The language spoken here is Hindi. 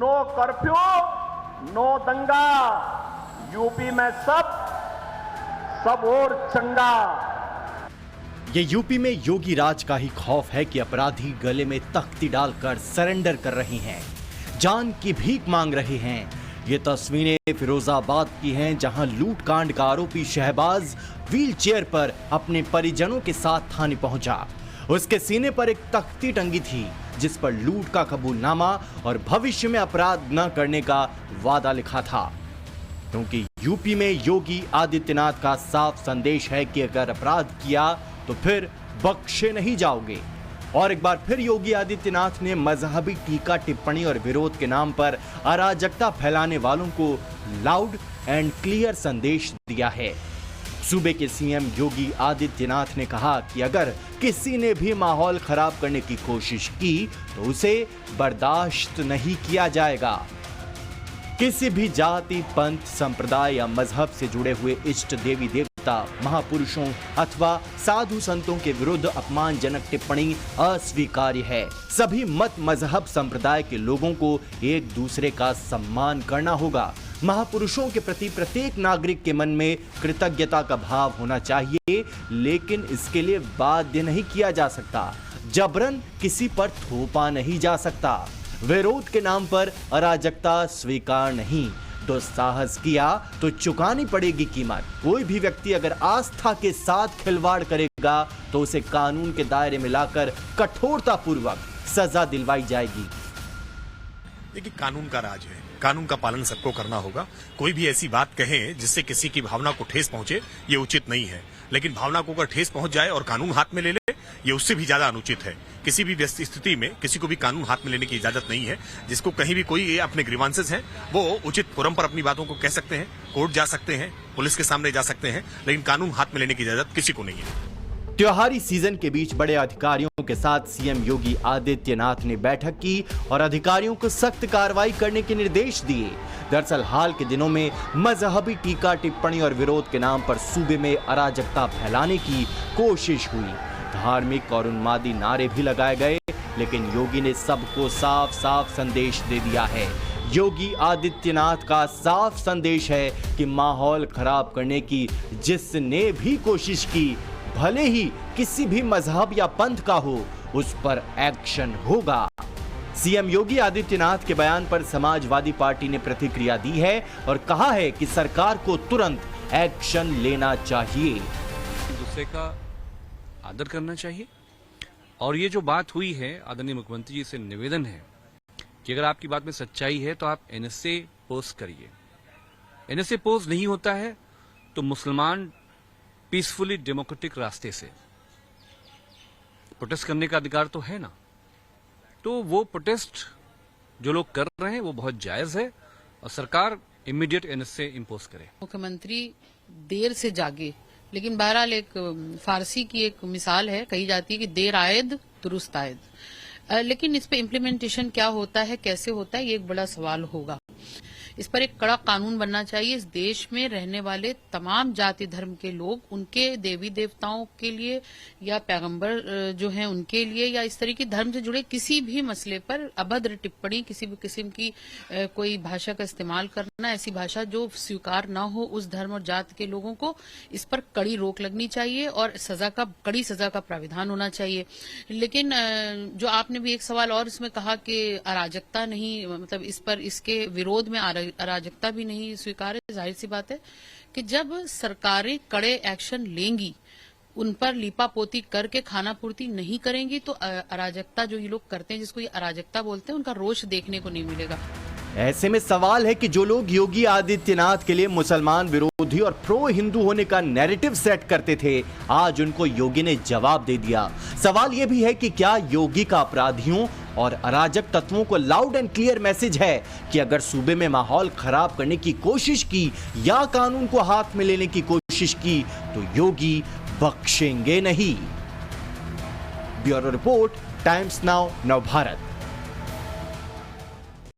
नो कर्फ्यू, नो दंगा, यूपी में सब और चंगा। ये यूपी में योगी राज का ही खौफ है कि अपराधी गले में तख्ती डालकर सरेंडर कर रहे हैं, जान की भीख मांग रहे हैं। ये तस्वीरें फिरोजाबाद की हैं, जहां लूटकांड का आरोपी शहबाज व्हीलचेयर पर अपने परिजनों के साथ थाने पहुंचा। उसके सीने पर एक तख्ती टंगी थी जिस पर लूट का कबूलनामा और भविष्य में अपराध न करने का वादा लिखा था, क्योंकि यूपी में योगी आदित्यनाथ का साफ संदेश है कि अगर अपराध किया तो फिर बख्शे नहीं जाओगे। और एक बार फिर योगी आदित्यनाथ ने मजहबी टीका टिप्पणी और विरोध के नाम पर अराजकता फैलाने वालों को लाउड एंड क्लियर संदेश दिया है। सूबे के सीएम योगी आदित्यनाथ ने कहा कि अगर किसी ने भी माहौल खराब करने की कोशिश की तो उसे बर्दाश्त नहीं किया जाएगा। किसी भी जाति, पंथ, संप्रदाय या मजहब से जुड़े हुए इष्ट देवी देवता, महापुरुषों अथवा साधु संतों के विरुद्ध अपमानजनक टिप्पणी अस्वीकार्य है। सभी मत, मजहब, संप्रदाय के लोगों को एक दूसरे का सम्मान करना होगा। महापुरुषों के प्रति प्रत्येक नागरिक के मन में कृतज्ञता का भाव होना चाहिए, लेकिन इसके लिए बाध्य नहीं किया जा सकता। जबरन किसी पर थोपा नहीं जा सकता। विरोध के नाम पर अराजकता स्वीकार नहीं। दुस्साहस किया तो चुकानी पड़ेगी कीमत। कोई भी व्यक्ति अगर आस्था के साथ खिलवाड़ करेगा तो उसे कानून के दायरे में लाकर कठोरता पूर्वक सजा दिलवाई जाएगी। देखिए, कानून का राज है, कानून का पालन सबको करना होगा। कोई भी ऐसी बात कहे जिससे किसी की भावना को ठेस पहुंचे, ये उचित नहीं है। लेकिन भावना को अगर ठेस पहुंच जाए और कानून हाथ में ले ले, ये उससे भी ज्यादा अनुचित है। किसी भी स्थिति में किसी को भी कानून हाथ में लेने की इजाजत नहीं है। जिसको कहीं भी कोई अपने ग्रीवांसेस हैं, वो उचित फोरम पर अपनी बातों को कह सकते हैं, कोर्ट जा सकते हैं, पुलिस के सामने जा सकते हैं, लेकिन कानून हाथ में लेने की इजाजत किसी को नहीं है। त्योहारी सीजन के बीच बड़े अधिकारियों के साथ सीएम योगी आदित्यनाथ ने बैठक की और अधिकारियों को सख्त कार्रवाई करने के निर्देश दिए। दरअसल हाल के दिनों में मजहबी टीका टिप्पणी और विरोध के नाम पर सूबे में अराजकता फैलाने की कोशिश हुई। धार्मिक और उन्मादी नारे भी लगाए गए, लेकिन योगी ने सबको साफ साफ संदेश दे दिया है। योगी आदित्यनाथ का साफ संदेश है कि माहौल खराब करने की जिसने भी कोशिश की, भले ही किसी भी मजहब या पंथ का हो, उस पर एक्शन होगा। सीएम योगी आदित्यनाथ के बयान पर समाजवादी पार्टी ने प्रतिक्रिया दी है और कहा है कि सरकार को तुरंत एक्शन लेना चाहिए। दूसरे का आदर करना चाहिए। और ये जो बात हुई है, आदरणीय मुख्यमंत्री जी से निवेदन है कि अगर आपकी बात में सच्चाई है तो आप एनएसए पोस्ट करिए। एनएसए पोस्ट नहीं होता है तो मुसलमान पीसफुली डेमोक्रेटिक रास्ते से प्रोटेस्ट करने का अधिकार तो है ना। तो वो प्रोटेस्ट जो लोग कर रहे हैं वो बहुत जायज है और सरकार इमीडिएट एनएसए इंपोज करे। मुख्यमंत्री देर से जागे, लेकिन बहरहाल एक फारसी की एक मिसाल है, कही जाती है कि देर आयद दुरुस्त आयद। लेकिन इस पे इम्प्लीमेंटेशन क्या होता है, कैसे होता है, ये एक बड़ा सवाल होगा। इस पर एक कड़ा कानून बनना चाहिए। इस देश में रहने वाले तमाम जाति धर्म के लोग, उनके देवी देवताओं के लिए या पैगंबर जो हैं उनके लिए या इस तरह की धर्म से जुड़े किसी भी मसले पर अभद्र टिप्पणी, किसी भी किस्म की कोई भाषा का इस्तेमाल करना, ऐसी भाषा जो स्वीकार न हो उस धर्म और जात के लोगों को, इस पर कड़ी रोक लगनी चाहिए और कड़ी सजा का प्राविधान होना चाहिए। लेकिन जो आपने भी एक सवाल और इसमें कहा कि अराजकता नहीं, मतलब इस पर इसके विरोध में अराजकता भी नहीं स्वीकार है। जाहिर सी बात है कि जब सरकारें कड़े एक्शन लेंगी, उन पर लीपापोती करके खाना पूर्ति नहीं करेंगी, तो अराजकता जो ये लोग करते हैं, जिसको ये अराजकता बोलते हैं, उनका रोष देखने को नहीं मिलेगा। ऐसे में सवाल है कि जो लोग योगी आदित्यनाथ के लिए मुसलमान विरोधी और प्रो हिंदू होने का नैरेटिव सेट करते थे, आज उनको योगी ने जवाब दे दिया। सवाल यह भी है कि क्या योगी का अपराधियों और अराजक तत्वों को लाउड एंड क्लियर मैसेज है कि अगर सूबे में माहौल खराब करने की कोशिश की या कानून को हाथ में लेने की कोशिश की तो योगी बख्शेंगे नहीं। Bureau report, times now, Navbharat.